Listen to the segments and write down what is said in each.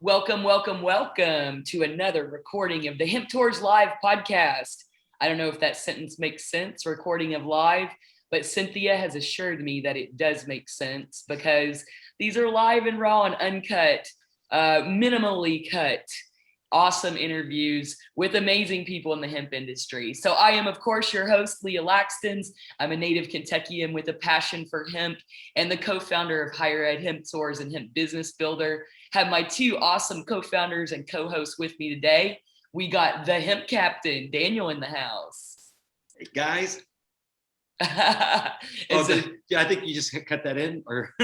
Welcome, welcome, welcome to another recording of the Hemp Tours Live podcast. I don't know if that sentence makes sense, recording of live, but Cynthia has assured me that it does make sense because these are live and raw and uncut, minimally cut, awesome interviews with amazing people in the hemp industry. So I am, of course, your host, Leah Laxtons. I'm a native Kentuckian with a passion for hemp and the co-founder of Higher Ed Hemp Tours and Hemp Business Builder. Have my two awesome co-founders and co-hosts with me today. We got the hemp captain, Daniel, in the house. Hey guys. I think you just cut that in, or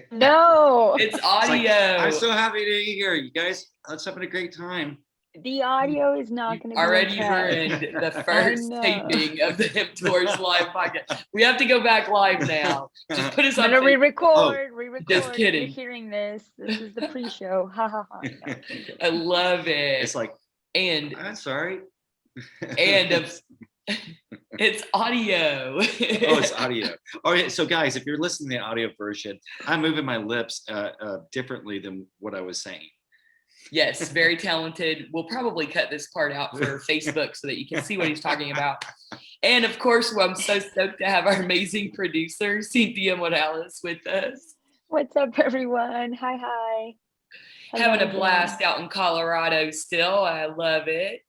No, it's audio. I'm so happy to be here, you guys. Let's having a great time. the audio is not going to be already okay. ruined the first taping of the Hemp Tours Live podcast. We have to go back live now. Just put us on. No, re-record. Just kidding. You're hearing this. This is the pre-show. Ha ha ha. No. I love it. It's like, and I'm sorry. And it's audio. It's audio. All right, so guys, if you're listening to the audio version, I'm moving my lips differently than what I was saying. Yes, very talented. We'll probably cut this part out for Facebook so that you can see what he's talking about. And of course, I'm so stoked to have our amazing producer, Cynthia Morales, with us. What's up, everyone? Hi. Having a blast out in Colorado still. I love it.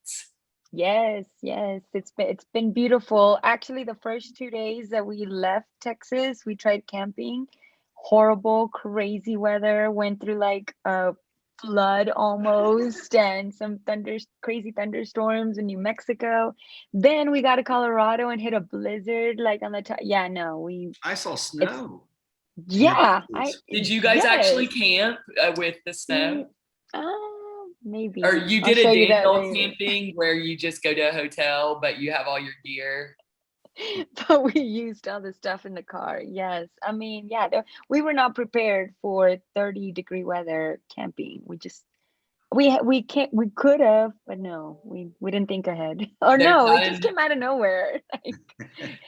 Yes. It's been beautiful. Actually, the first 2 days that we left Texas, we tried camping. Horrible, crazy weather. Went through like a flood almost and some crazy thunderstorms in New Mexico. Then we got to Colorado and hit a blizzard like on the top. Yeah, no, I saw snow. Did you guys actually camp with the snow? Maybe. Or you did a Daniel camping where you just go to a hotel, but you have all your gear. But we used all the stuff in the car. Yes. I mean, we were not prepared for 30-degree weather camping. We could have, but no, we didn't think ahead. Or it just came out of nowhere.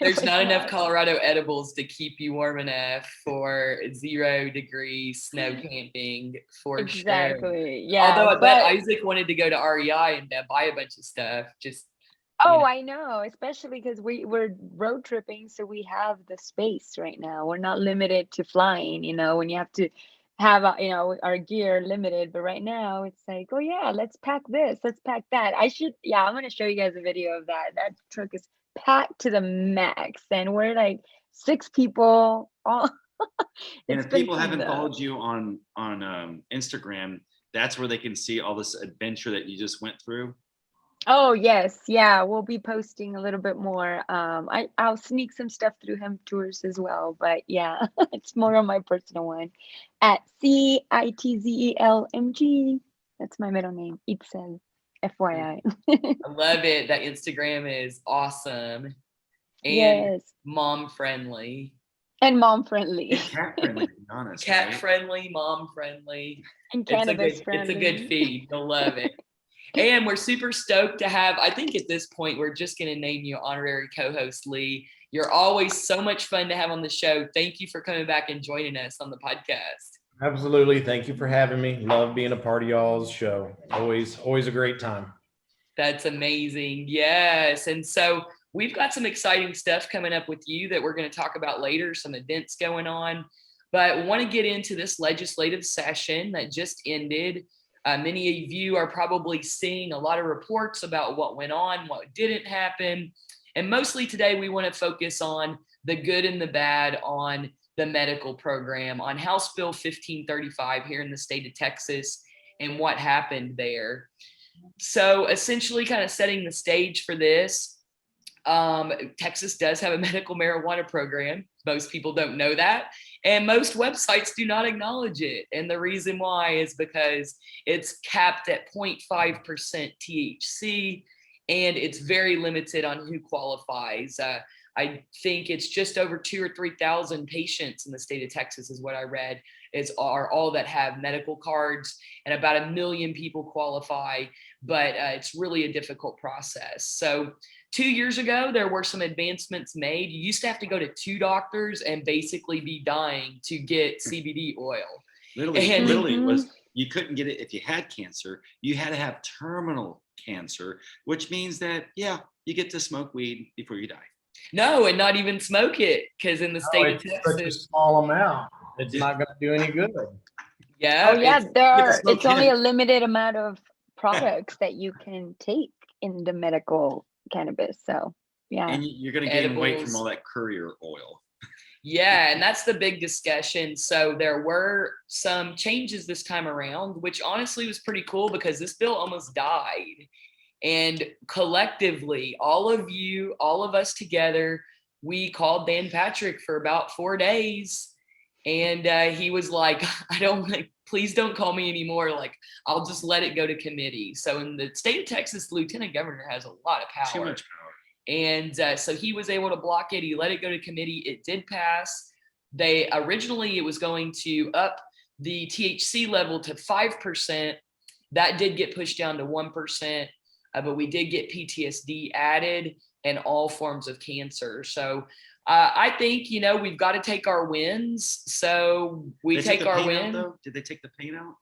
There's not enough Colorado edibles to keep you warm enough for 0-degree snow camping for sure. Exactly. Yeah. Although I bet Isaac wanted to go to REI and buy a bunch of stuff. I know, especially because we're road tripping, so we have the space right now. We're not limited to flying, when you have to have our gear limited. But right now it's like, oh yeah, let's pack this, let's pack that. I'm gonna show you guys a video of that. That truck is packed to the max, and we're like 6 people. All and if people haven't followed you on Instagram, that's where they can see all this adventure that you just went through. Oh yes, yeah, we'll be posting a little bit more. I'll sneak some stuff through Hemp Tours as well, but yeah, it's more on my personal one at CITZELMG. That's my middle name. Itzel, FYI. I love it. That Instagram is awesome and yes, mom friendly. And mom friendly. Cat friendly, to be honest. Cat friendly, mom friendly, and cannabis friendly. It's a good feed. You'll love it. And we're super stoked to have, I think at this point, we're just going to name you honorary co-host, Lee. You're always so much fun to have on the show. Thank you for coming back and joining us on the podcast. Absolutely. Thank you for having me. Love being a part of y'all's show. Always a great time. That's amazing. Yes. And so we've got some exciting stuff coming up with you that we're going to talk about later, some events going on. But we want to get into this legislative session that just ended. Many of you are probably seeing a lot of reports about what went on, what didn't happen. And mostly today, we want to focus on the good and the bad on the medical program, on House Bill 1535 here in the state of Texas and what happened there. So essentially kind of setting the stage for this, Texas does have a medical marijuana program. Most people don't know that. And most websites do not acknowledge it. And the reason why is because it's capped at 0.5% THC, and it's very limited on who qualifies. I think it's just over 2,000 or 3,000 patients in the state of Texas is what I read, are all that have medical cards, and about 1 million people qualify, but it's really a difficult process. So 2 years ago, there were some advancements made. You used to have to go to 2 doctors and basically be dying to get CBD oil. Literally, And literally was you couldn't get it if you had cancer. You had to have terminal cancer, which means that you get to smoke weed before you die. no, and not even smoke it, because in the state of It's such a Texas, small amount. It's not going to do any good. yeah, Oh yeah, smoke it's only hemp. a limited amount of products that you can take in the medical cannabis. So yeah. And you're going to gain weight from all that courier oil. Yeah, and that's the big discussion. So there were some changes this time around, which honestly was pretty cool because this bill almost died. And collectively, all of you, all of us together, we called Dan Patrick for about 4 days. And he was like, please don't call me anymore. Like, I'll just let it go to committee. So in the state of Texas, the lieutenant governor has a lot of power. Too much power. And so he was able to block it. He let it go to committee. It did pass. They originally, it was going to up the THC level to 5%. That did get pushed down to 1%, but we did get PTSD added and all forms of cancer. So I think, we've got to take our wins. So we take our win. Did they take the pain out?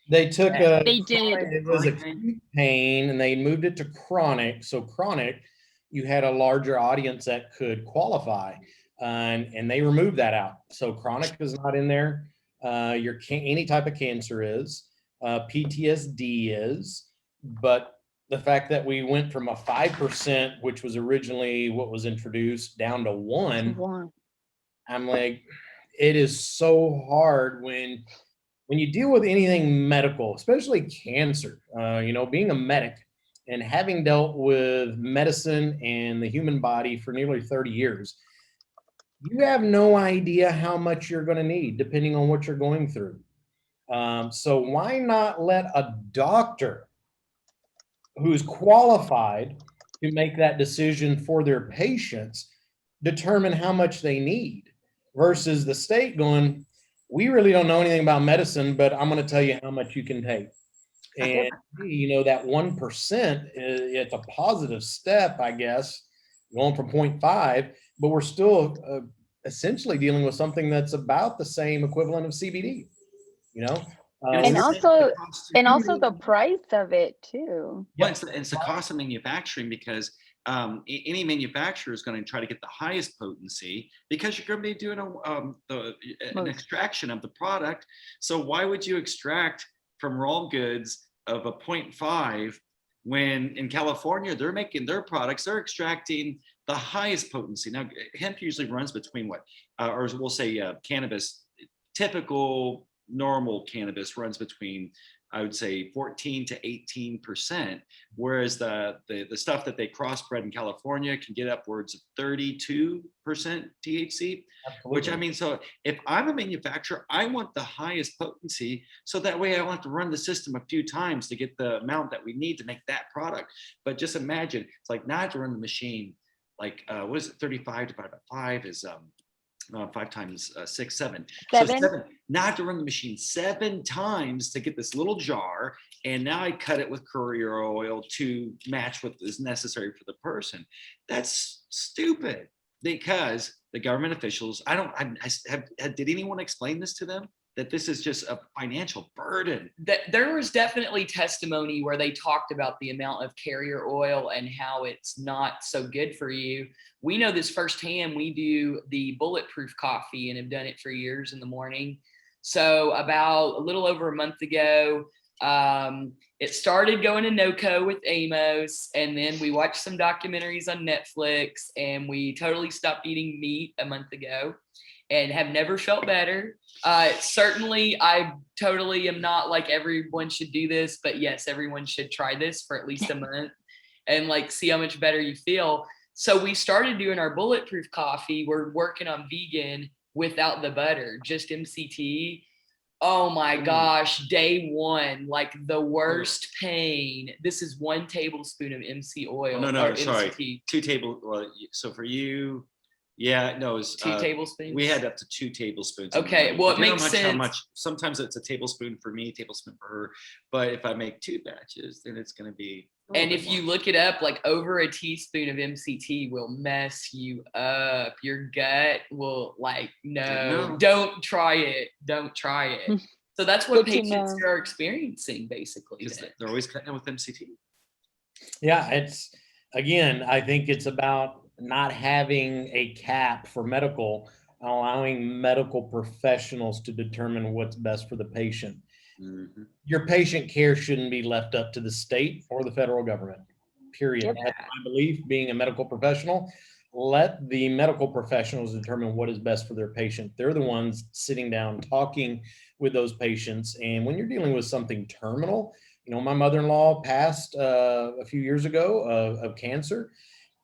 They took They did. It was acute pain, and they moved it to chronic. So chronic, you had a larger audience that could qualify, and they removed that out. So chronic is not in there. Any type of cancer is, PTSD is, but the fact that we went from a 5%, which was originally what was introduced, down to 1, I'm like, it is so hard when you deal with anything medical, especially cancer. Being a medic and having dealt with medicine and the human body for nearly 30 years, you have no idea how much you're going to need depending on what you're going through. So why not let a doctor who's qualified to make that decision for their patients determine how much they need, versus the state going, we really don't know anything about medicine, but I'm going to tell you how much you can take. And that 1%, it's a positive step, I guess, going from 0.5, but we're still essentially dealing with something that's about the same equivalent of CBD. And also the price of it too. Yeah, it's the cost of manufacturing, because any manufacturer is going to try to get the highest potency, because you're going to be doing an extraction of the product. So why would you extract from raw goods of a 0.5 when in California they're making their products, they're extracting the highest potency? Now, hemp usually runs between or we'll say cannabis, typical normal cannabis runs between, I would say, 14 to 18%, whereas the stuff that they crossbred in California can get upwards of 32% THC. Absolutely. Which, I mean, so if I'm a manufacturer, I want the highest potency, so that way I don't have to run the system a few times to get the amount that we need to make that product. But just imagine, it's like, now I have to run the machine, like, what is it, 35 divided by 5 is 5 times 6, 7. So 7. Now I have to run the machine 7 times to get this little jar, and now I cut it with courier oil to match what is necessary for the person. That's stupid, because the government officials, did anyone explain this to them? That this is just a financial burden. There was definitely testimony where they talked about the amount of carrier oil and how it's not so good for you. We know this firsthand. We do the bulletproof coffee and have done it for years in the morning. So about a little over a month ago, it started going to NoCo with Amos, and then we watched some documentaries on Netflix, and we totally stopped eating meat a month ago and have never felt better. Certainly, I totally am not like everyone should do this, but yes, everyone should try this for at least a month and like see how much better you feel. So we started doing our bulletproof coffee. We're working on vegan without the butter, just MCT. Oh my gosh, day 1, like the worst pain. This is 1 tablespoon of MC oil. No, sorry. MCT. 2 tablespoons. Well, so for you, yeah, no, it was 2 tablespoons. We had up to 2 tablespoons. Okay, well, it makes sense. How much? Sometimes it's a tablespoon for me, tablespoon for her. But if I make 2 batches, then it's going to be. And if you look it up, like over a teaspoon of MCT will mess you up. Your gut will don't try it. Don't try it. So that's what Good to patients know. are experiencing basically. Because then. they're always cutting it with MCT. Yeah, it's again, I think it's about not having a cap for medical, allowing medical professionals to determine what's best for the patient. Mhm. Your patient care shouldn't be left up to the state or the federal government, period. Yep. That's my belief, being a medical professional. Let the medical professionals determine what is best for their patient. They're the ones sitting down, talking with those patients. And when you're dealing with something terminal, my mother-in-law passed a few years ago of cancer,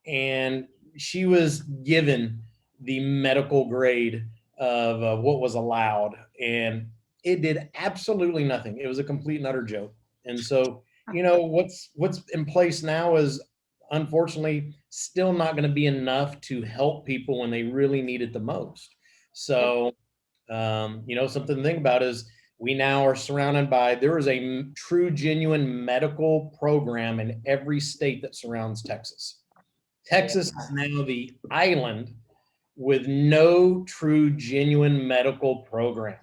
and she was given the medical grade of what was allowed, and it did absolutely nothing. It was a complete and utter joke. And so, what's in place now is unfortunately still not going to be enough to help people when they really need it the most. So, something to think about is we now are surrounded by, there is a true, genuine medical program in every state that surrounds Texas. Texas is now the island with no true, genuine medical program.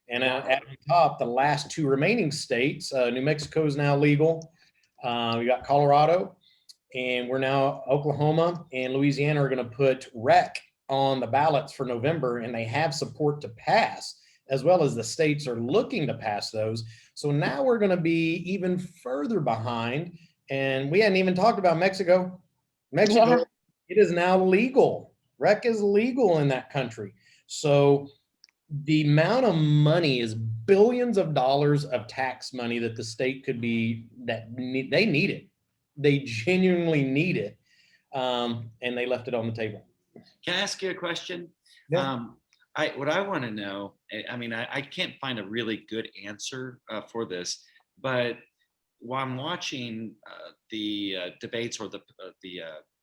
And at the top, the last two remaining states, New Mexico is now legal. We got Colorado, and we're now Oklahoma and Louisiana are going to put rec on the ballots for November, and they have support to pass, as well as the states are looking to pass those. So now we're going to be even further behind. And we hadn't even talked about Mexico. Mexico, Yeah. it is now legal. Rec is legal in that country. So the amount of money is billions of dollars of tax money that the state could be, they need it. They genuinely need it. And they left it on the table. Can I ask you a question? Yeah. What I want to know, I mean, I can't find a really good answer for this, but while I'm watching the debates or the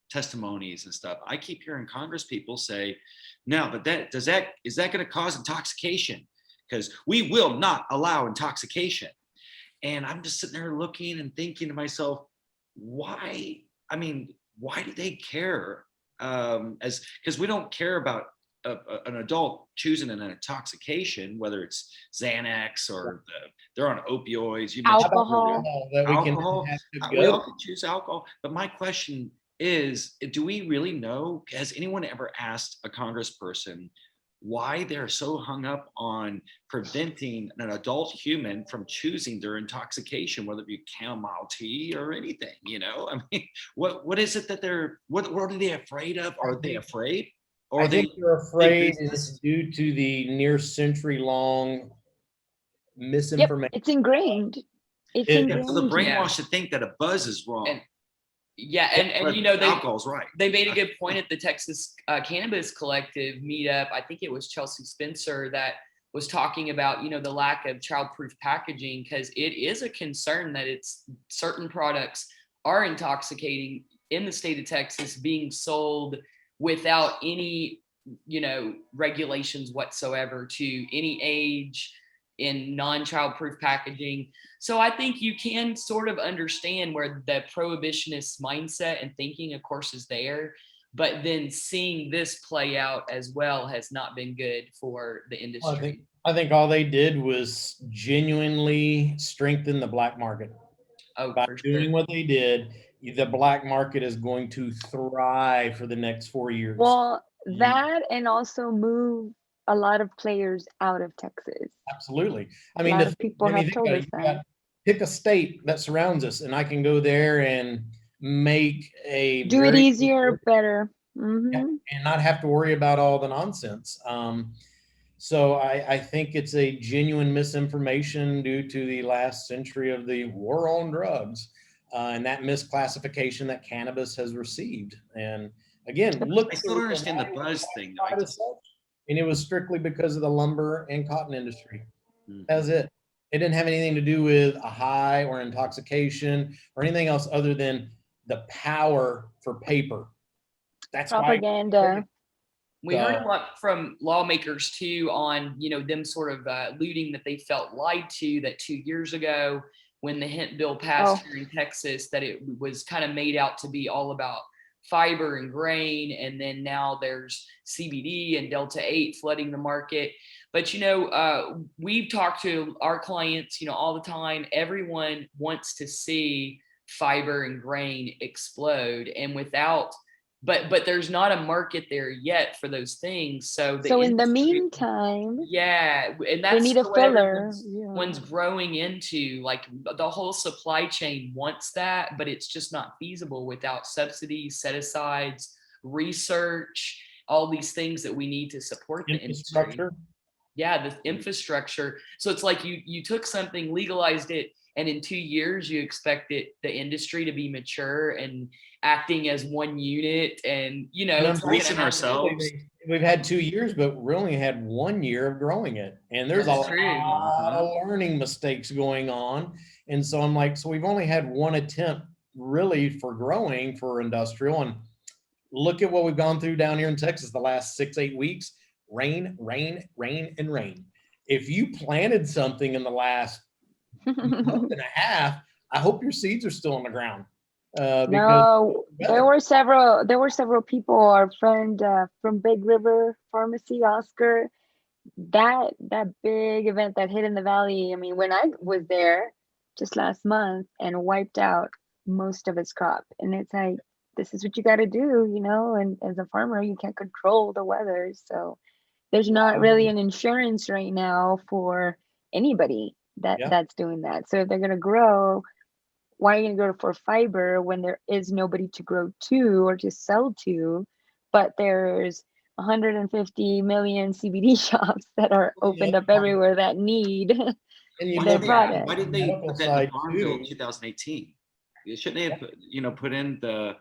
testimonies and stuff, I keep hearing Congress people say, "No, but is that going to cause intoxication? Because we will not allow intoxication." And I'm just sitting there looking and thinking to myself, why? I mean, why do they care? Because we don't care about an adult choosing an intoxication, whether it's Xanax or they're on opioids. You mentioned Alcohol. That we can alcohol. have to We go. all can choose alcohol. But my question is, do we really know? Has anyone ever asked a congressperson why they're so hung up on preventing an adult human from choosing their intoxication, whether it be chamomile tea or anything? I mean, what is it that what are they afraid of? Are they afraid? Or I think they're afraid big it's due to the near century long Yep. misinformation. It's ingrained. It's It- Yeah, so the ingrained. brainwash to think that a buzz is wrong. And But alcohol's right. they made a good point at the Texas Cannabis Collective meetup. I think it was Chelsea Spencer that was talking about, the lack of childproof packaging, because it is a concern that certain products are intoxicating in the state of Texas, being sold without any, regulations whatsoever to any age, in non-childproof packaging. So I think you can sort of understand where the prohibitionist mindset and thinking, of course, is there, but then seeing this play out as well has not been good for the industry. I think all they did was genuinely strengthen the black market. By For doing sure. what they did, the black market is going to thrive for the next 4 years. Well, that and also move a lot of players out of Texas. Absolutely. I A mean, lot of people have told us that. Pick a state that surrounds us, and I can go there and make Do it easier, better. and not have to worry about all the nonsense. So I think it's a genuine misinformation due to the last century of the war on drugs and that misclassification that cannabis has received. And again, look, I still don't understand the buzz thing. And it was strictly because of the lumber and cotton industry. Mhm. That's it. It didn't have anything to do with a high or intoxication or anything else other than the power for paper. That's propaganda. We heard a lot from lawmakers too on, them sort of alluding that they felt lied to, that 2 years ago when the hemp bill passed here in Texas, that it was kind of made out to be all about fiber and grain. And then now there's CBD and Delta 8 flooding the market. But, we've talked to our clients, all the time. Everyone wants to see fiber and grain explode, and but there's not a market there yet for those things. So the So in the industry, meantime, yeah, and they that's need a what filler. one's growing into. Like the whole supply chain wants that, but it's just not feasible without subsidies, set asides, research, all these things that we need to support the industry. Infrastructure. Yeah, the infrastructure. So it's like you took something, legalized it, and in 2 years you expect the industry to be mature and acting as one unit, and it's not Policing gonna happen. ourselves. We've had 2 years, but we only had 1 year of growing it. And there's a That's lot true. of learning mistakes going on. And so I'm like, so we've only had one attempt really for growing for industrial. And look at what we've gone through down here in Texas the last 6-8 weeks. Rain, rain, rain, and rain. If you planted something in the last month and a half, I hope your seeds are still on the ground. Because No, there were several people. Our friend from Big River Pharmacy, Oscar, that big event that hit in the valley. I mean, when I was there just last month and wiped out most of his crop, and it's like, this is what you got to do, and as a farmer, you can't control the weather. So there's not really an insurance right now for anybody that's doing that. So if they're going to grow, why are you going to go for fiber when there is nobody to grow to or to sell to? But there's 150 million CBD shops that are opened up everywhere that need their product. Why didn't they put that in the Farm Bill 2018? Shouldn't they have put in the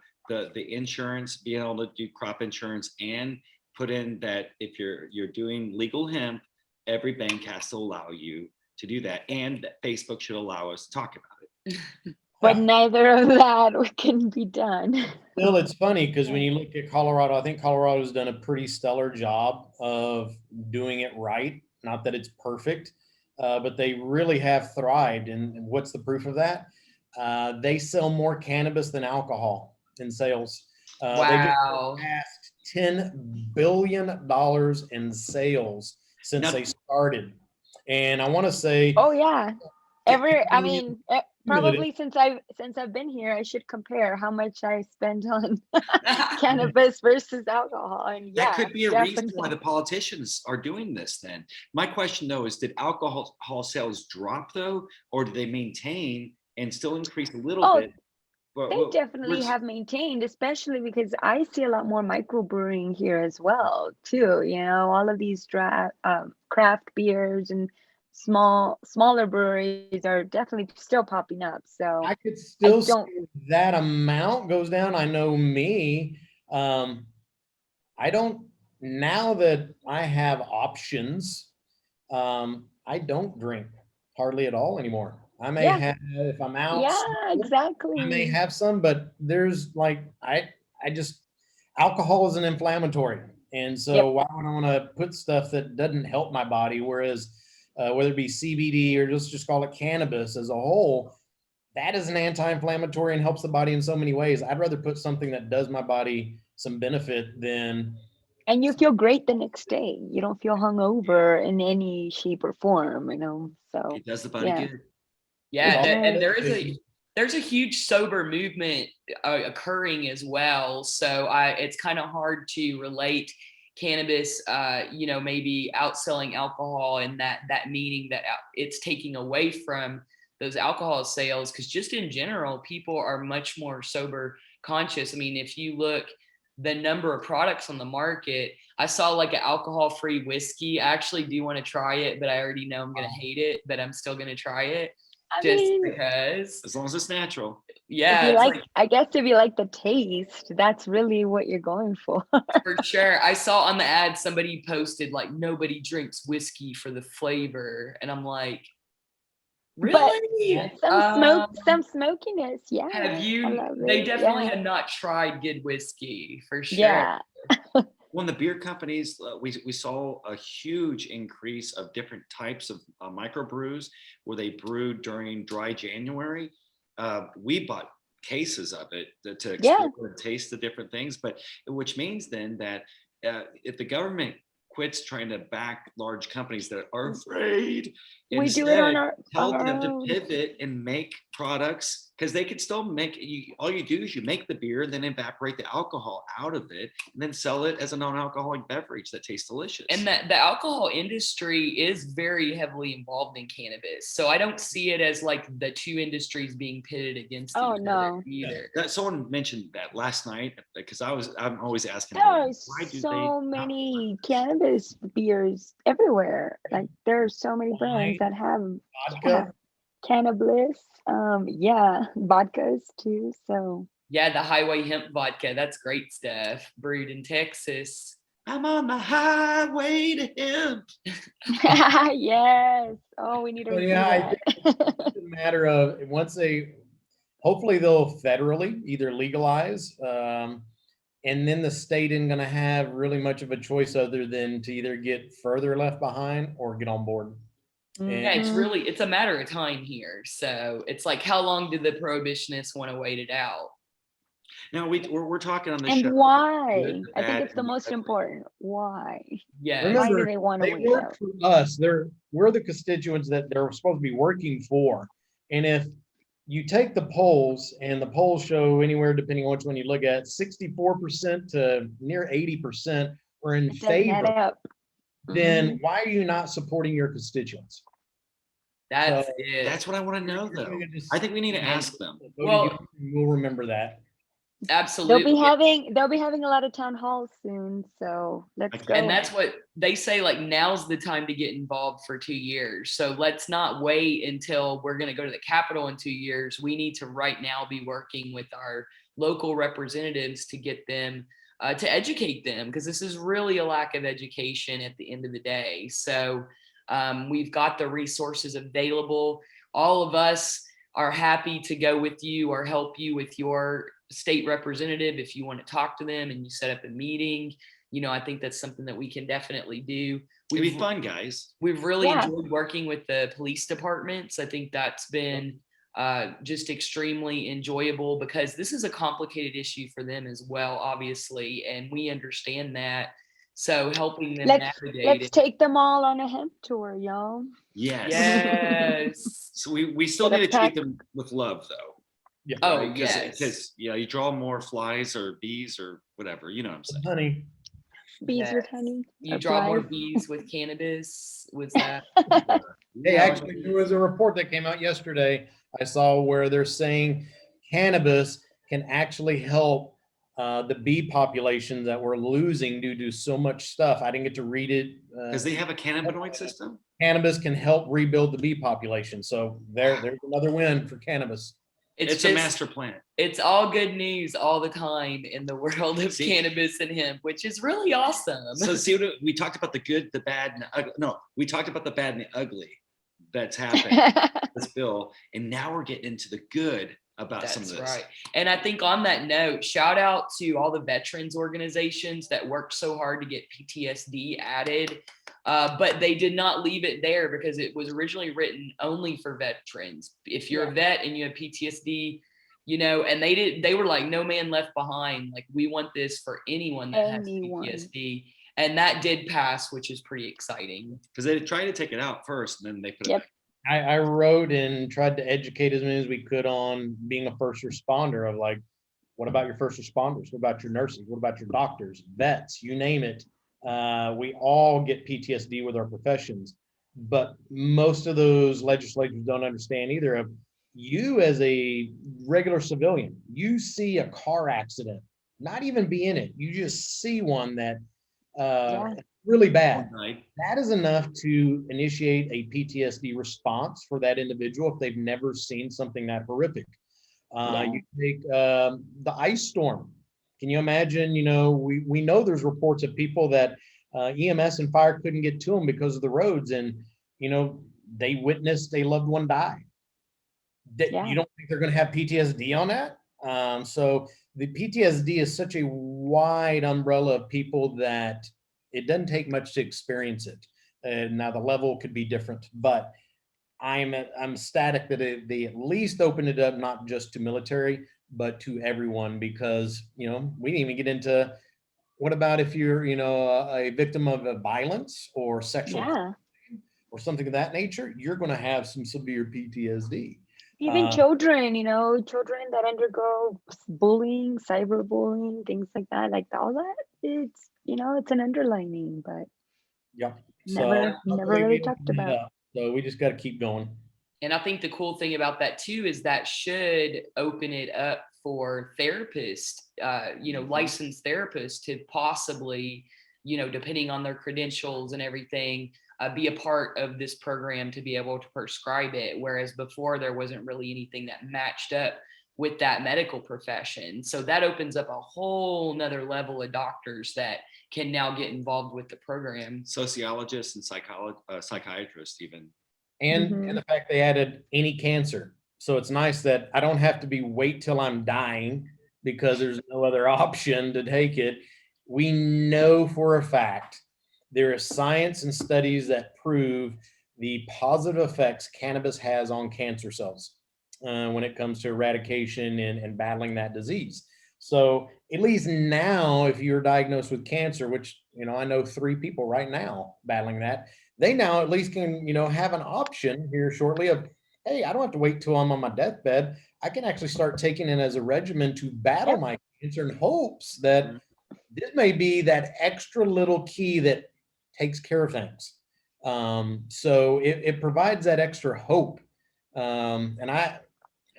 insurance, being able to do crop insurance, and put in that if you're doing legal hemp, every bank has to allow you to do that, and that Facebook should allow us to talk about it. But neither of that can be done. Still, it's funny because when you look at Colorado, I think Colorado's done a pretty stellar job of doing it right. Not that it's perfect, but they really have thrived. And what's the proof of that? They sell more cannabis than alcohol in sales. They just passed $10 billion in sales since they started. And I want to say, oh yeah, probably since I've been here, I should compare how much I spend on cannabis versus alcohol. And that could be a reason why the politicians are doing this. Then my question though is, did alcohol sales drop though, or did they maintain and still increase a little bit? They definitely have maintained, especially because I see a lot more microbrewing here as well too. All of these craft beers and smaller breweries are definitely still popping up. So I could still see that amount goes down. I know me. I don't, now that I have options, I don't drink hardly at all anymore. I may have, if I'm out. Yeah, exactly. I may have some, but there's alcohol is an inflammatory. And so why would I want to put stuff that doesn't help my body? Whereas whether it be CBD or just call it cannabis as a whole, that is an anti-inflammatory and helps the body in so many ways. I'd rather put something that does my body some benefit than. And you feel great the next day. You don't feel hungover in any shape or form, So it does the body good. Yeah, and there's a huge sober movement occurring as well. So it's kind of hard to relate cannabis, maybe outselling alcohol, and that meaning that it's taking away from those alcohol sales, because just in general, people are much more sober conscious. I mean, if you look the number of products on the market, I saw like an alcohol-free whiskey. I actually do want to try it, but I already know I'm going to hate it, but I'm still going to try it. Because as long as it's natural. Yeah. I guess if you like the taste, that's really what you're going for. For sure. I saw on the ad, somebody posted like, nobody drinks whiskey for the flavor. And I'm like, really? Some smokiness. Yeah. Have you? They definitely had not tried good whiskey for sure. Yeah. When the beer companies, we saw a huge increase of different types of microbrews where they brewed during dry January. We bought cases of it to explore and taste the different things, but which means then that if the government quits trying to back large companies that are afraid. We do it on Instead, tell our them to own. pivot and make products, because they could still make you. All you do is you make the beer, then evaporate the alcohol out of it, and then sell it as a non-alcoholic beverage that tastes delicious. And that the alcohol industry is very heavily involved in cannabis. So I don't see it as like the two industries being pitted against Oh, each no. other either. That someone mentioned that last night, because I'm always asking, There are why do so they not many cannabis beers everywhere. Like there are so many brands that have Vodka. cannabis. Yeah, vodkas too. So Yeah, the Highway Hemp Vodka, that's great stuff. Brewed in Texas. I'm on the highway to hemp. yes. Oh, we need to Well, do yeah, I that. It's a matter of once hopefully they'll federally either legalize, and then the state isn't going to have really much of a choice other than to either get further left behind or get on board. Yeah, it's Mhm. really, it's a matter of time here. So it's like, how long did the prohibitionists want to wait it out? Now we're talking on the And show. why? Good, the I think bad, it's the and most ugly. important. Why? Yes. Why do Remember, they want to they wait it work out? for us. We're the constituents that they're supposed to be working for. And if you take the polls, and the polls show anywhere, depending on which one you look at, 64% to near 80% are in It doesn't add favor, up. then Mhm. why are you not supporting your constituents? That's So, it. That's what I want to know, You're though. gonna just- I think we need to ask them. Well, we'll remember that. absolutely. They'll be having a lot of town halls soon. So let's go. And that's what they say, like, now's the time to get involved for 2 years. So let's not wait until we're going to go to the Capitol in 2 years. We need to right now be working with our local representatives to get them to educate them, because this is really a lack of education at the end of the day. So we've got the resources available. All of us are happy to go with you or help you with your state representative if you want to talk to them and you set up a meeting. I think that's something that we can definitely do. It'd be fun, guys. We've really Yeah. enjoyed working with the police departments. I think that's been just extremely enjoyable, because this is a complicated issue for them as well, obviously, and we understand that. So helping them navigate Let's it. take them all on a hemp tour, y'all. Yes. Yes. So we still Get a need to treat pack. them with love, though. Yeah. Oh, Right? yes. Because you draw more flies or bees or whatever. You know what I'm saying? Honey. Bees with Yes. honey. You or draw more flies. bees with cannabis. Was that? Hey, actually, there was a report that came out yesterday I saw where they're saying cannabis can actually help the bee population that we're losing due to so much stuff. I didn't get to read it. Because they have a cannabinoid system? Cannabis can help rebuild the bee population. So there's another win for cannabis. It's a master plan. It's all good news all the time in the world of See? cannabis and hemp, which is really awesome. So see, we talked about the good, the bad, and the ugly. No, we talked about the bad and the ugly that's happened in this bill, and now we're getting into the good about some of That's this. right. And I think on that note, shout out to all the veterans organizations that worked so hard to get PTSD added. But they did not leave it there, because it was originally written only for veterans. If you're a vet and you have PTSD, and they were like, no man left behind. Like, we want this for anyone that has PTSD. And that did pass, which is pretty exciting. Because they tried to take it out first, and then they put it back. I wrote and tried to educate as many as we could on being a first responder, of like, what about your first responders? What about your nurses? What about your doctors, vets, you name it? We all get PTSD with our professions, but most of those legislators don't understand either. Of you as a regular civilian, you see a car accident, not even be in it, you just see one that really bad. That is enough to initiate a PTSD response for that individual if they've never seen something that horrific. You take the ice storm. Can you imagine? We know there's reports of people that EMS and fire couldn't get to them because of the roads, and they witnessed a loved one die. You don't think they're going to have PTSD on that? So the PTSD is such a wide umbrella of people that it doesn't take much to experience it. Now the level could be different, but I'm ecstatic that they at least opened it up, not just to military, but to everyone, because we didn't even get into What about if you're, a victim of a violence or sexual Yeah. or something of that nature? You're going to have some severe PTSD. Even children, children that undergo bullying, cyberbullying, things like that, like all that, it's an underlining, but Yeah. So never luckily really we talked opened it about. up. So we just got to keep going. And I think the cool thing about that too is that should open it up for therapists, licensed therapists to possibly, depending on their credentials and everything, be a part of this program to be able to prescribe it. Whereas before there wasn't really anything that matched up with that medical profession. So that opens up a whole nother level of doctors that can now get involved with the program. Sociologists and psychiatrists even. And the fact they added any cancer. So it's nice that I don't have to wait till I'm dying because there's no other option to take it. We know for a fact there is science and studies that prove the positive effects cannabis has on cancer cells when it comes to eradication and battling that disease. So at least now, if you're diagnosed with cancer, which, I know 3 people right now battling that, they now at least can, have an option here shortly of, hey, I don't have to wait till I'm on my deathbed. I can actually start taking it as a regimen to battle Yep. my cancer in hopes that this may be that extra little key that takes care of things. So it provides that extra hope. And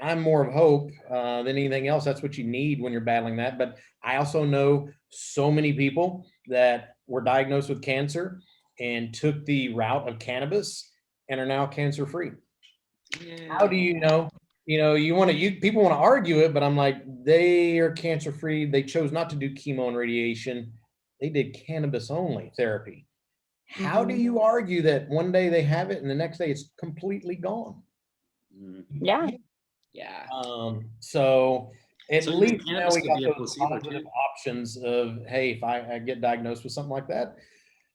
I'm more of hope than anything else. That's what you need when you're battling that. But I also know so many people that were diagnosed with cancer and took the route of cannabis and are now cancer free. Yeah. How do you know? People want to argue it, but I'm like, they are cancer free. They chose not to do chemo and radiation. They did cannabis only therapy. How do you argue that one day they have it and the next day it's completely gone? Yeah. Yeah. So at So least now cannabis we could got be a those placebo positive too. options of, hey, if I get diagnosed with something like that,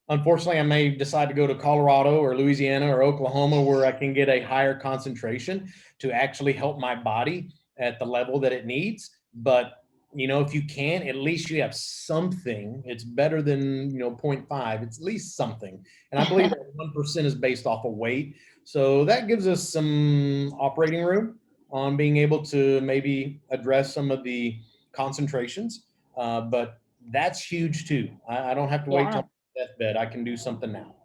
unfortunately, I may decide to go to Colorado or Louisiana or Oklahoma where I can get a higher concentration to actually help my body at the level that it needs. But if you can, at least you have something. It's better than 0.5. It's at least something. And I believe that 1% is based off of weight. So that gives us some operating room on being able to maybe address some of the concentrations. But that's huge too. I don't have to wait till deathbed. I can do something now.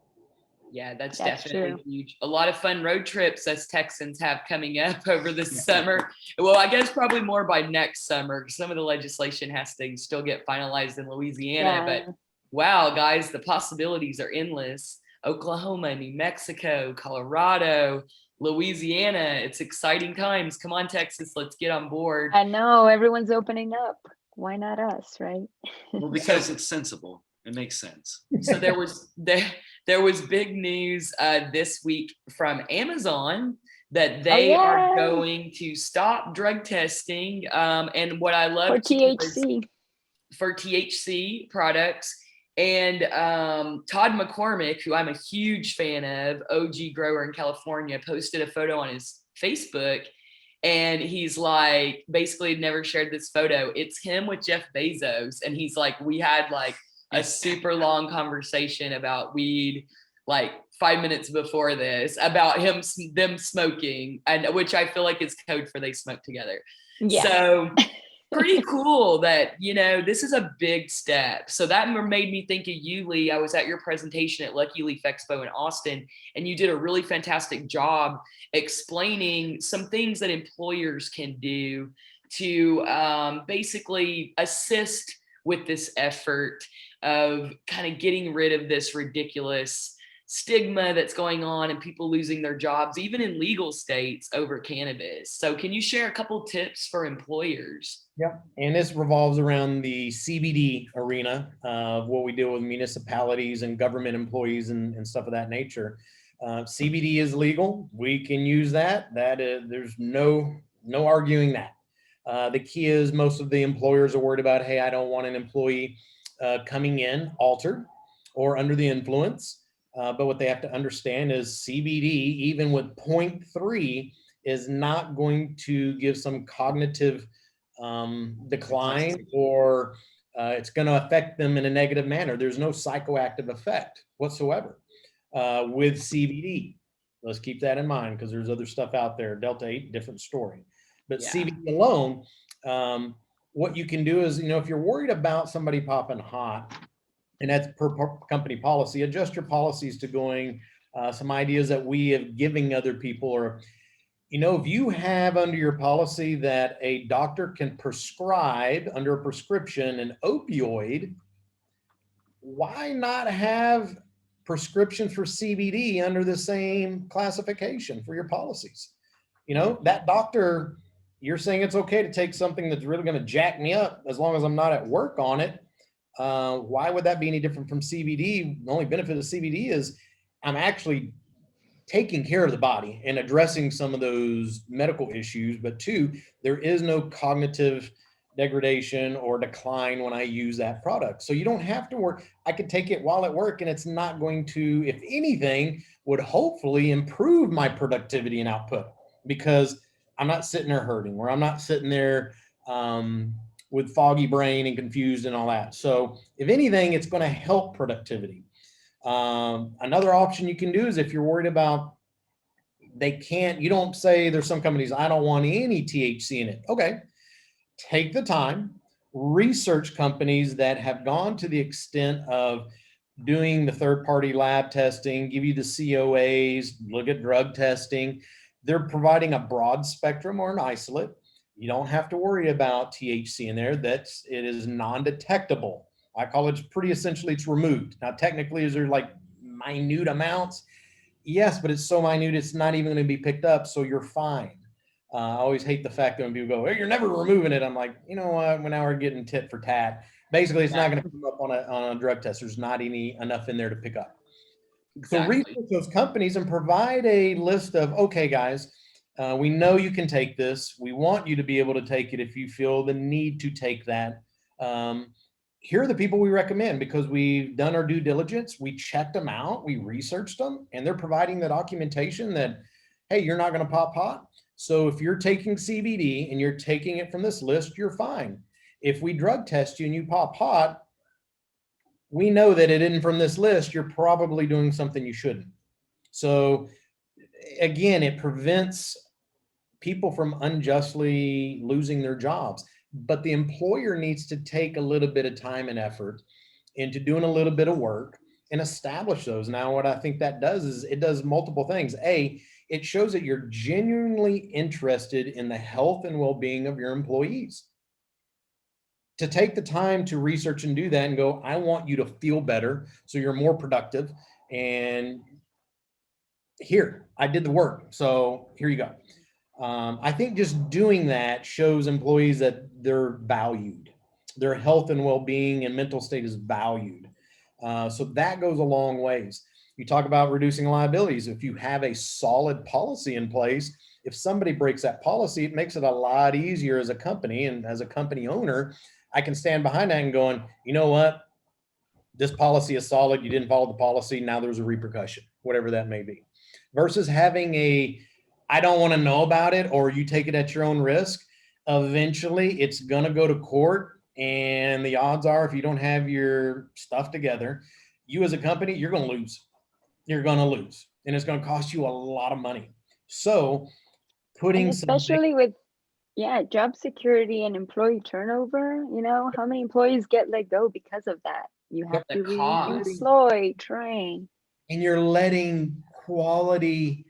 Yeah, that's That's definitely true. huge. A lot of fun road trips us Texans have coming up over the summer. Well, I guess probably more by next summer. Some of the legislation has to still get finalized in Louisiana, but wow, guys, the possibilities are endless. Oklahoma, New Mexico, Colorado, Louisiana. It's exciting times. Come on, Texas, let's get on board. I know everyone's opening up. Why not us, right? Well, because it's sensible. It makes sense. So there was big news this week from Amazon that they are going to stop drug testing. And what I love for THC. For THC products. And Todd McCormick, who I'm a huge fan of, OG grower in California, posted a photo on his Facebook. And he's like, basically never shared this photo. It's him with Jeff Bezos. And he's like, we had like a super long conversation about weed, like 5 minutes before this, about them smoking, and which I feel like is code for they smoke together. Yeah. So pretty cool that, this is a big step. So that made me think of you, Lee. I was at your presentation at Lucky Leaf Expo in Austin, and you did a really fantastic job explaining some things that employers can do to basically assist with this effort of kind of getting rid of this ridiculous stigma that's going on and people losing their jobs, even in legal states, over cannabis. So can you share a couple tips for employers? Yeah, and this revolves around the CBD arena of what we deal with municipalities and government employees and stuff of that nature. CBD is legal. We can use that. That is, there's no arguing that. The key is most of the employers are worried about, hey, I don't want an employee coming in altered or under the influence. But what they have to understand is CBD, even with 0.3, is not going to give some cognitive decline or it's going to affect them in a negative manner. There's no psychoactive effect whatsoever with CBD. Let's keep that in mind because there's other stuff out there. Delta 8, different story. But Yeah. CBD alone, what you can do is, if you're worried about somebody popping hot, and that's per company policy, adjust your policies to going some ideas that we have giving other people, or if you have under your policy that a doctor can prescribe under a prescription an opioid, why not have prescriptions for CBD under the same classification for your policies? That doctor, you're saying it's okay to take something that's really going to jack me up as long as I'm not at work on it. Why would that be any different from CBD? The only benefit of CBD is I'm actually taking care of the body and addressing some of those medical issues. But two, there is no cognitive degradation or decline when I use that product. So you don't have to work. I could take it while at work and it's not going to, if anything, would hopefully improve my productivity and output because I'm not sitting there hurting, or I'm not sitting there with foggy brain and confused and all that. So if anything, it's going to help productivity. Another option you can do is if you're worried about you don't say, there's some companies, I don't want any THC in it. Okay. Take the time, research companies that have gone to the extent of doing the third-party lab testing, give you the COAs, look at drug testing. They're providing a broad spectrum or an isolate. You don't have to worry about THC in there. It is non-detectable. I call it it's removed. Now, technically, is there like minute amounts? Yes, but it's so minute, it's not even going to be picked up. So you're fine. I always hate the fact that when people go, hey, you're never removing it. I'm like, you know what? Now we're getting tit for tat. Basically, it's not going to come up on a drug test. There's not enough in there to pick up. Exactly. So research those companies and provide a list of, okay, guys, we know you can take this. We want you to be able to take it if you feel the need to take that. Here are the people we recommend because we've done our due diligence. We checked them out. We researched them, and they're providing the documentation that, hey, you're not going to pop pot. So if you're taking CBD and you're taking it from this list, you're fine. If we drug test you and you pop pot, we know that it isn't from this list. You're probably doing something you shouldn't. So again, it prevents people from unjustly losing their jobs. But the employer needs to take a little bit of time and effort into doing a little bit of work and establish those. Now, what I think that does is it does multiple things. It shows that you're genuinely interested in the health and well-being of your employees. To take the time to research and do that and go, I want you to feel better so you're more productive. And here, I did the work. So here you go. I think just doing that shows employees that they're valued. Their health and well-being and mental state is valued. So that goes a long ways. You talk about reducing liabilities. If you have a solid policy in place, if somebody breaks that policy, it makes it a lot easier as a company. And as a company owner, I can stand behind that and going, you know what? This policy is solid. You didn't follow the policy. Now there's a repercussion, whatever that may be. Versus having I don't want to know about it, or you take it at your own risk. Eventually, it's going to go to court. And the odds are, if you don't have your stuff together, you as a company, you're going to lose. You're going to lose. And it's going to cost you a lot of money. So putting especially with job security and employee turnover, how many employees get let go because of that? You have to redeploy, train. And you're letting quality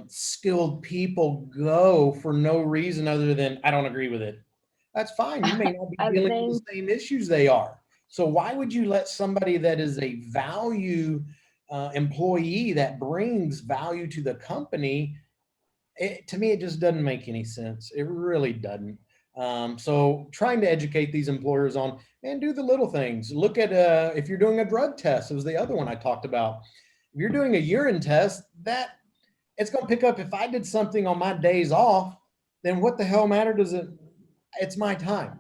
skilled people go for no reason other than I don't agree with it. That's fine. You may not be dealing with the same issues they are. So why would you let somebody that is a value employee that brings value to the company? To me, it just doesn't make any sense. It really doesn't. So trying to educate these employers on, man, do the little things. Look at if you're doing a drug test, it was the other one I talked about. If you're doing a urine test, that it's going to pick up. If I did something on my days off, then what the hell matter does it? It's my time.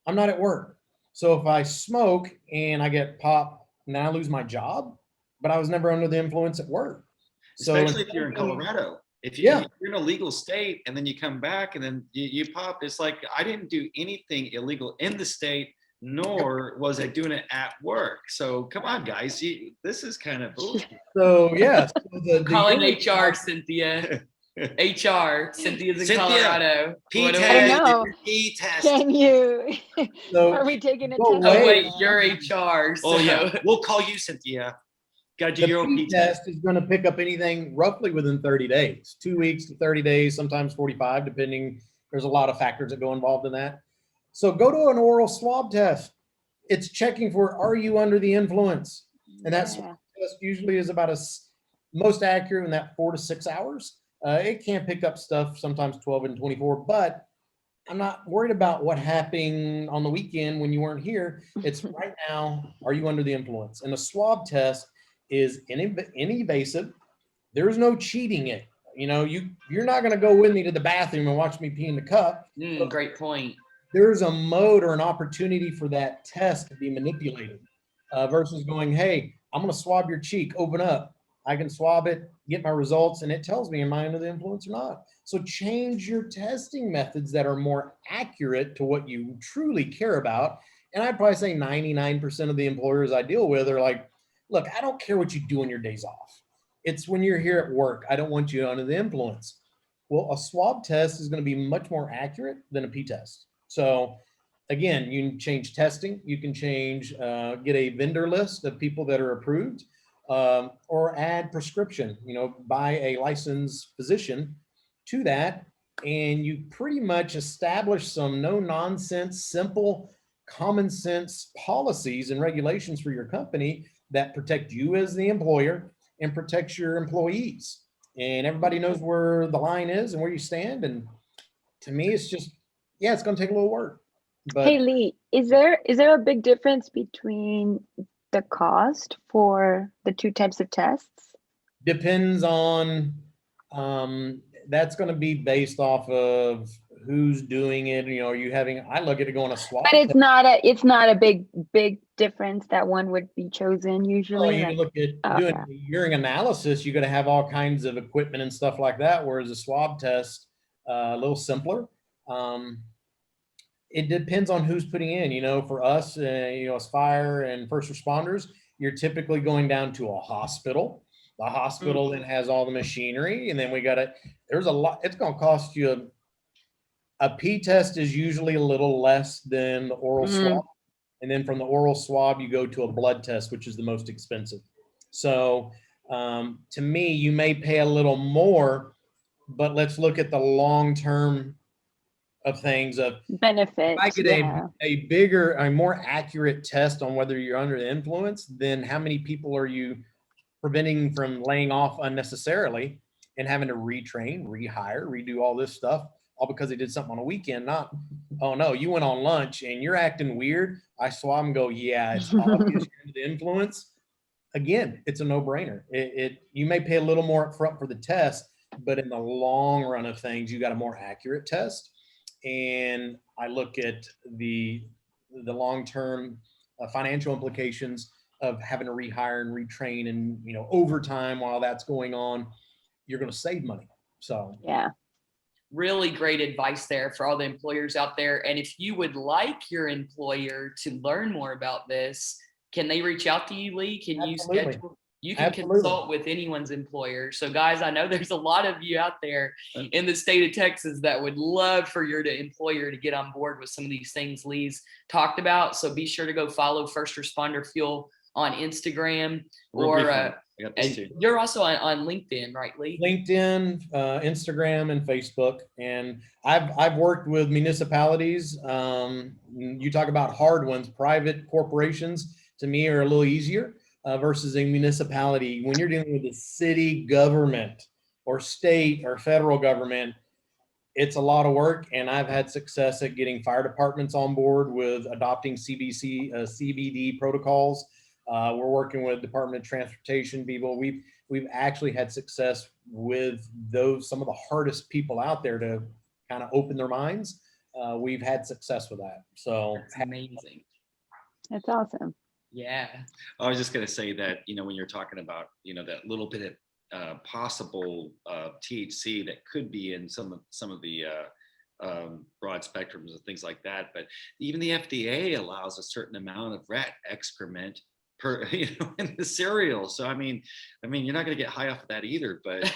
I'm not at work. So if I smoke and I get popped, now I lose my job, but I was never under the influence at work. Especially if you're in Colorado. If you're in a legal state and then you come back and then you pop, it's like, I didn't do anything illegal in the state, nor was I doing it at work. So come on, guys, this is kind of bullshit. So yes, Calling HR, Cynthia. HR, Cynthia's in Colorado. P I don't test, know. P-test. Can you? So Are we taking a go test? Oh away. wait, right now? you're HR. So. Oh yeah, we'll call you, Cynthia. Got to do the your own P P-test. test is going to pick up anything roughly within 30 days, 2 weeks to 30 days, sometimes 45, depending. There's a lot of factors that go involved in that. So go to an oral swab test. It's checking for, are you under the influence? And that swab test usually is about most accurate in that 4 to 6 hours. It can pick up stuff sometimes 12 and 24, but I'm not worried about what happened on the weekend when you weren't here. It's right now, are you under the influence? And a swab test is invasive. There's no cheating it. You know, you're not going to go with me to the bathroom and watch me pee in the cup. Great point. There's a mode or an opportunity for that test to be manipulated versus going, hey, I'm going to swab your cheek, open up. I can swab it, get my results, and it tells me am I under the influence or not. So change your testing methods that are more accurate to what you truly care about. And I'd probably say 99% of the employers I deal with are like, look, I don't care what you do on your days off. It's when you're here at work. I don't want you under the influence. Well, a swab test is going to be much more accurate than a P-test. So again, you can change testing. You can change, get a vendor list of people that are approved. Or add prescription, buy a licensed physician to that. And you pretty much establish some no nonsense, simple, common sense policies and regulations for your company that protect you as the employer and protects your employees. And everybody knows where the line is and where you stand. And to me, it's just, yeah, it's going to take a little work. But hey, Lee, is there a big difference between the cost for the two types of tests? Depends on, that's going to be based off of who's doing it. Are you having, I look at it going a swab But test. it's not a big difference that one would be chosen usually. You look at doing urine analysis, you're going to have all kinds of equipment and stuff like that. Whereas a swab test, a little simpler. It depends on who's putting in, for us, as fire and first responders, you're typically going down to a hospital. The hospital then has all the machinery, and then there's a lot, it's going to cost you a P test is usually a little less than the oral swab. And then from the oral swab, you go to a blood test, which is the most expensive. So to me, you may pay a little more, but let's look at the long-term of things of benefits. I get a bigger, a more accurate test on whether you're under the influence, then how many people are you preventing from laying off unnecessarily and having to retrain, rehire, redo all this stuff, all because they did something on a weekend. Not, oh no, you went on lunch and you're acting weird. I swab and go, yeah, it's obvious you're under the influence. Again, it's a no-brainer. You may pay a little more upfront for the test, but in the long run of things, you got a more accurate test. And I look at the long-term financial implications of having to rehire and retrain and, overtime while that's going on, you're going to save money. So, yeah. Really great advice there for all the employers out there. And if you would like your employer to learn more about this, can they reach out to you, Lee? Can you schedule? You can consult with anyone's employer. So guys, I know there's a lot of you out there in the state of Texas that would love for your employer to get on board with some of these things Lee's talked about. So be sure to go follow First Responder Fuel on Instagram, or you're also on LinkedIn, right, Lee? LinkedIn, Instagram, and Facebook. And I've worked with municipalities. You talk about hard ones. Private corporations to me are a little easier versus a municipality. When you're dealing with the city government or state or federal government, it's a lot of work. And I've had success at getting fire departments on board with adopting CBD protocols. We're working with Department of Transportation people. We've actually had success with some of the hardest people out there to kind of open their minds. We've had success with that. So that's amazing. That's awesome. Yeah. I was just going to say that, when you're talking about, that little bit of possible THC that could be in some of the broad spectrums and things like that. But even the FDA allows a certain amount of rat excrement per in the cereal. So I mean, you're not going to get high off of that either. But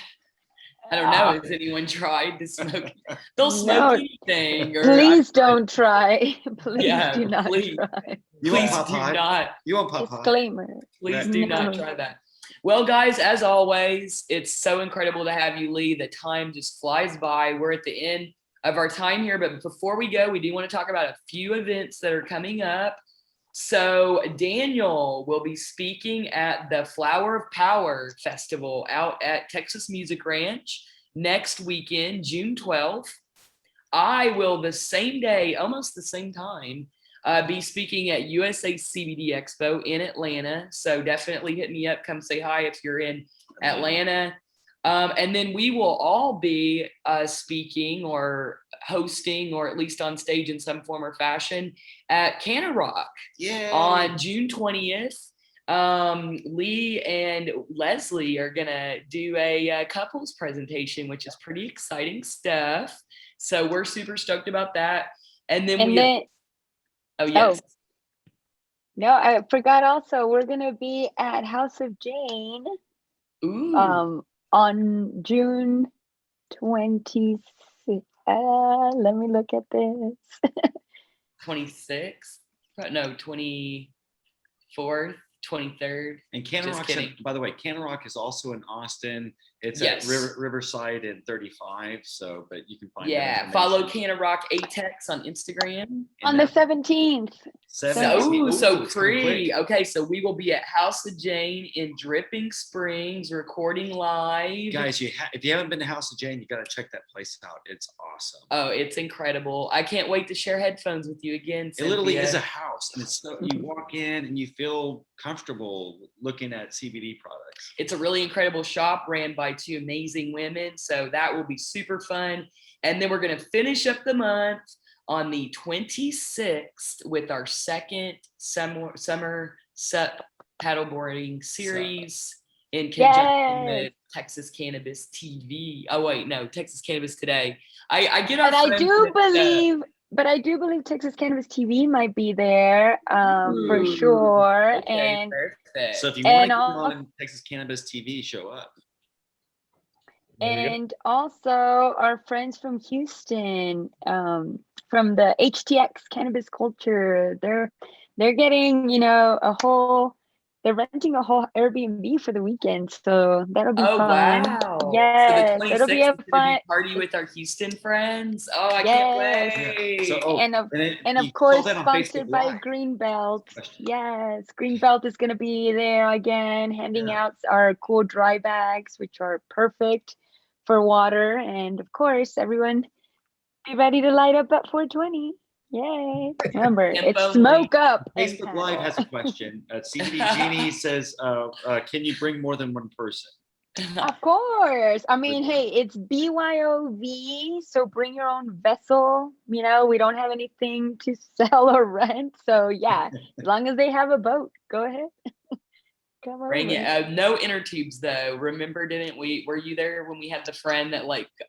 I don't know. Has anyone tried to smoke? They'll smoke anything. Or please don't try. Please do not please, try. Please do not. You want pop pop? Disclaimer. Please do not try that. Well, guys, as always, it's so incredible to have you, Lee. The time just flies by. We're at the end of our time here, but before we go, we do want to talk about a few events that are coming up. So Daniel will be speaking at the Flower of Power Festival out at Texas Music Ranch next weekend, June 12th. I will the same day, almost the same time, be speaking at USA CBD Expo in Atlanta. So definitely hit me up. Come say hi if you're in Atlanta. And then we will all be speaking or hosting, or at least on stage in some form or fashion, at Canna Rock on June 20th. Lee and Leslie are gonna do a couples presentation, which is pretty exciting stuff. So we're super stoked about that. And then oh yes. No, I forgot also, we're gonna be at House of Jane. Ooh. On June 26th. Let me look at this. 26th? No, 24th, 23rd. And Canna Rock, by the way, Canna Rock is also in Austin. It's at Riverside and 35. So, but you can find follow Canna Rock ATEX on Instagram. On the 17th. So free. Okay, so we will be at House of Jane in Dripping Springs, recording live. Guys, if you haven't been to House of Jane, you got to check that place out. It's awesome. Oh, it's incredible. I can't wait to share headphones with you again, Cynthia. It literally is a house, and it's you walk in and you feel comfortable looking at CBD products. It's a really incredible shop ran by two amazing women, so that will be super fun. And then we're going to finish up the month on the 26th with our second summer paddleboarding series in conjunction with Texas Cannabis TV. Oh wait, no, Texas Cannabis Today. I get our But I do believe Texas Cannabis TV might be there for sure. Okay, and perfect. So if you want to come on Texas Cannabis TV, show up. And also our friends from Houston, from the HTX Cannabis Culture, they're getting, they're renting a whole Airbnb for the weekend, so that'll be fun. Wow. Yes, so the 26th it'll be a fun party with our Houston friends. Oh, I can't wait. Yeah. So, and of course sponsored by Greenbelt. Yes, Greenbelt is going to be there again, handing out our cool dry bags, which are perfect for water. And of course, everyone be ready to light up at 420. Yay. Remember, it's smoke up. Facebook Live has a question. CBD Genie says, can you bring more than one person? Of course. I mean, hey, it's BYOV, so bring your own vessel. We don't have anything to sell or rent. So yeah, as long as they have a boat, go ahead. Come Bring it. No inner tubes though. Remember, didn't we? Were you there when we had the friend that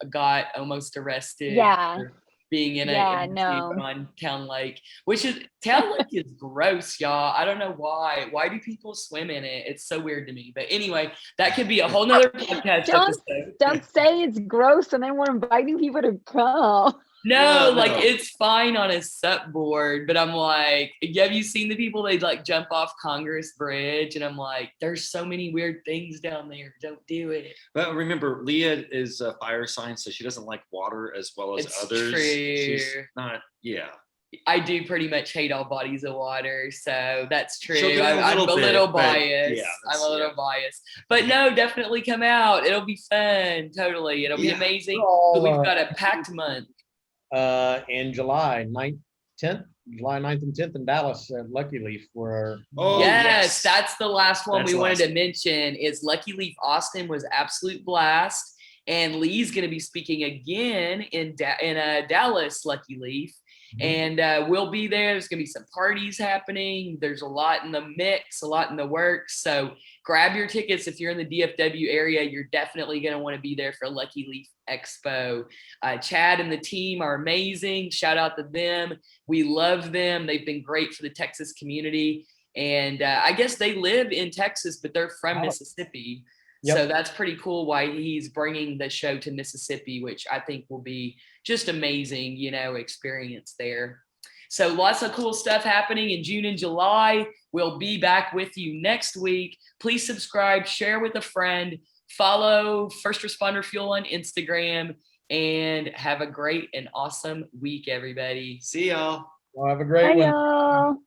got almost arrested? Yeah. For being in a tube on Town Lake, which is Town Lake is gross, y'all. I don't know why. Why do people swim in it? It's so weird to me. But anyway, that could be a whole nother podcast episode. Don't say it's gross and then we're inviting people to come. No, it's fine on a sup board, but I'm like, have you seen the people they jump off Congress Bridge? And I'm like, there's so many weird things down there. Don't do it. But remember, Leah is a fire sign, so she doesn't like water as well as others. True. She's not, I do pretty much hate all bodies of water, so that's true. I'm a little biased. I'm a little biased. But no, definitely come out. It'll be fun. Totally. It'll be amazing. But we've got a packed month. In July 9th and 10th in Dallas at Lucky Leaf for yes, that's the last one we wanted to mention is Lucky Leaf Austin was absolute blast, and Lee's going to be speaking again in Dallas Lucky Leaf, And we'll be there. There's going to be some parties happening. There's a lot in the mix, a lot in the works. So grab your tickets if you're in the DFW area. You're definitely going to want to be there for Lucky Leaf Expo. Chad and the team are amazing. Shout out to them. We love them. They've been great for the Texas community. And I guess they live in Texas, but they're from Mississippi. Yep. So that's pretty cool why he's bringing the show to Mississippi, which I think will be just amazing, experience there. So lots of cool stuff happening in June and July. We'll be back with you next week. Please subscribe, share with a friend, follow First Responder Fuel on Instagram, and have a great and awesome week, everybody. See y'all. Well, have a great Bye, one. y'all.